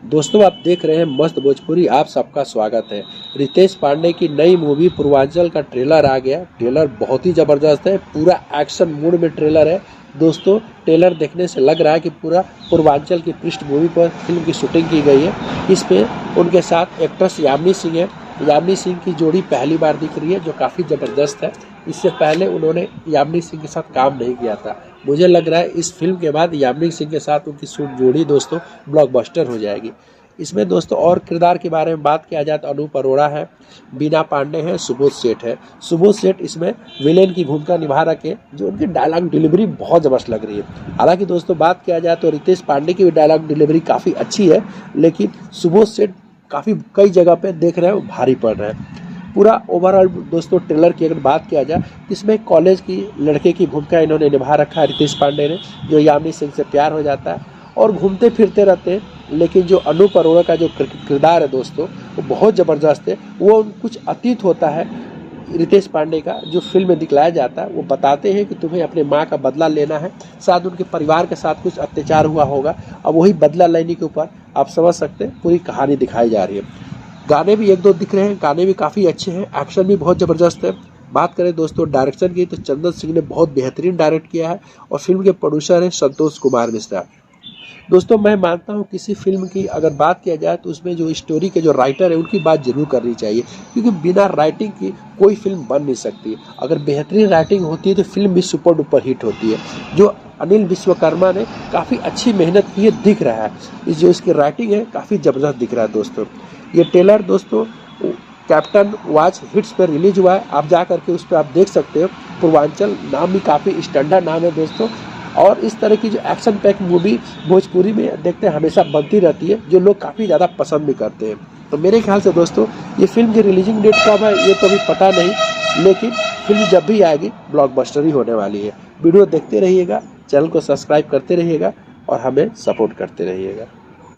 दोस्तों आप देख रहे हैं मस्त भोजपुरी, आप सबका स्वागत है। रितेश पांडे की नई मूवी पूर्वांचल का ट्रेलर आ गया। ट्रेलर बहुत ही ज़बरदस्त है, पूरा एक्शन मूड में ट्रेलर है। दोस्तों ट्रेलर देखने से लग रहा है कि पूरा पूर्वांचल की पृष्ठभूमि पर फिल्म की शूटिंग की गई है। इसमें उनके साथ एक्ट्रेस यामिनी सिंह है। यामिनी सिंह की जोड़ी पहली बार दिख रही है, जो काफ़ी ज़बरदस्त है। इससे पहले उन्होंने यामिनी सिंह के साथ काम नहीं किया था। मुझे लग रहा है इस फिल्म के बाद यामिनी सिंह के साथ उनकी जोड़ी दोस्तों ब्लॉकबस्टर हो जाएगी। इसमें दोस्तों और किरदार के बारे में बात किया जाए तो अनूप अरोड़ा है, बीना पांडे है, सुबोध सेठ है। सुबोध सेठ इसमें विलेन की भूमिका निभा रखे, जो उनकी डायलॉग डिलीवरी बहुत ज़बरदस्त लग रही है। हालांकि दोस्तों बात किया जाए तो रितेश पांडे की भी डायलॉग डिलीवरी काफ़ी अच्छी है, लेकिन सुबोध सेठ काफ़ी कई जगह पे देख रहे हैं भारी पड़ रहे हैं। पूरा ओवरऑल दोस्तों ट्रेलर की अगर बात किया जाए, इसमें कॉलेज की लड़के की भूमिका इन्होंने निभा रखा है रितेश पांडे ने, जो यामिनी सिंह से प्यार हो जाता है और घूमते फिरते रहते हैं। लेकिन जो अनूप अरोड़ा का जो किरदार है दोस्तों, वो बहुत ज़बरदस्त है। वो कुछ अतीत होता है रितेश पांडे का, जो फिल्म में दिखलाया जाता है। वो बताते हैं कि तुम्हें अपने माँ का बदला लेना है, शायद उनके परिवार के साथ कुछ अत्याचार हुआ होगा। अब वही बदला लेने के ऊपर आप समझ सकते हैं पूरी कहानी दिखाई जा रही है। गाने भी एक दो दिख रहे हैं, गाने भी काफ़ी अच्छे हैं, एक्शन भी बहुत ज़बरदस्त है। बात करें दोस्तों डायरेक्शन की, तो चंदन सिंह ने बहुत बेहतरीन डायरेक्ट किया है और फिल्म के प्रोड्यूसर हैं संतोष कुमार मिश्रा। दोस्तों मैं मानता हूँ किसी फिल्म की अगर बात किया जाए तो उसमें जो स्टोरी के जो राइटर है उनकी बात जरूर करनी चाहिए, क्योंकि बिना राइटिंग की कोई फिल्म बन नहीं सकती। अगर बेहतरीन राइटिंग होती है तो फिल्म भी सुपर डुपर हिट होती है। जो अनिल विश्वकर्मा ने काफ़ी अच्छी मेहनत की है, दिख रहा है। जो इसकी राइटिंग है काफ़ी ज़बरदस्त दिख रहा है दोस्तों। ये ट्रेलर दोस्तों कैप्टन वॉच हिट्स पर रिलीज हुआ है, आप जा करके उस पर आप देख सकते हो। पूर्वांचल नाम भी काफ़ी स्टैंडर्ड नाम है दोस्तों, और इस तरह की जो एक्शन पैक मूवी भोजपुरी में देखते हैं हमेशा बनती रहती है, जो लोग काफ़ी ज़्यादा पसंद भी करते हैं। तो मेरे ख्याल से दोस्तों ये फिल्म की रिलीजिंग डेट कब है ये तो अभी पता नहीं, लेकिन फिल्म जब भी आएगी ब्लॉकबस्टर ही होने वाली है। वीडियो देखते रहिएगा, चैनल को सब्सक्राइब करते रहिएगा और हमें सपोर्ट करते रहिएगा।